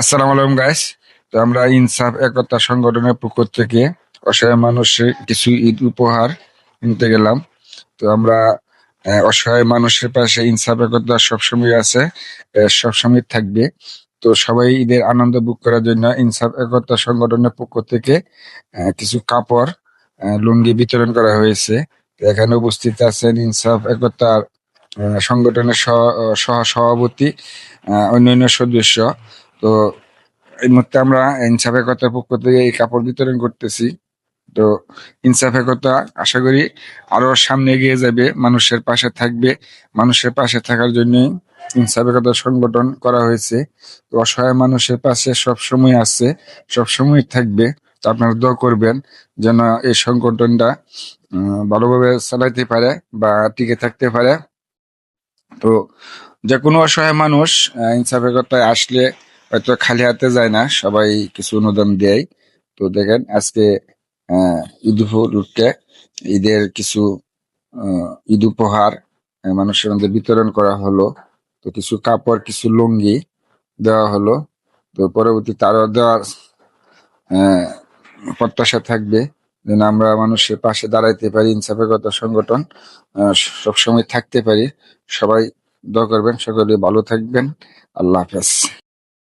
আসসালামু আলাইকুম গাইস। তো আমরা ইনসাফ একতা সংগঠনের পক্ষ থেকে অসহায় মানুষের কিছু ঈদ উপহার কিনতে গেলাম। তো আমরা অসহায় মানুষের পাশে ইনসাফ একতা সবসময় আছে, সবসময় থাকবে। তো সবাই ঈদের আনন্দ বুক করার জন্য ইনসাফ একতা সংগঠনের পক্ষ থেকে কিছু কাপড়, লুঙ্গি বিতরণ করা হয়েছে। তো এখানে উপস্থিত আছেন ইনসাফ একতার সংগঠনের সহ সভাপতি, অন্যান্য সদস্য। তো এই মুহূর্তে আমরা ইনসাফ একতার পক্ষ থেকে এই কাপড় বিতরণ করতেছি। তো ইনসাফ একতা আশা করি আরো সামনে এগিয়ে যাবে, মানুষের পাশে থাকবে। মানুষের পাশে থাকার জন্য ইনসাফ একতা সংগঠন করা হয়েছে। তো অসহায় মানুষের পাশে সবসময় আছে, সবসময় থাকবে। তো আপনারা দোয়া করবেন যেন এই সংগঠনটা ভালোভাবে চালাইতে পারে বা টিকে থাকতে পারে। তো যে কোনো অসহায় মানুষ ইনসাফ একতায় আসলে হয়তো খালি হাতে যায় না, সবাই কিছু অনুদান দেয়। তো দেখেন আজকে ঈদ উপলক্ষে ঈদের কিছু ঈদ উপহার মানুষের মধ্যে বিতরণ করা হলো। তো কিছু কাপড়, কিছু লুঙ্গি দেওয়া হলো। তো পরবর্তীতে আরো দেওয়ার আহ, প্রত্যাশা থাকবে যেন আমরা মানুষের পাশে দাঁড়াইতে পারি, ইনসাফ একতা সংগঠন আহ, সবসময় থাকতে পারি। সবাই দোয়া করবেন, সকলে ভালো থাকবেন। আল্লাহ হাফেজ।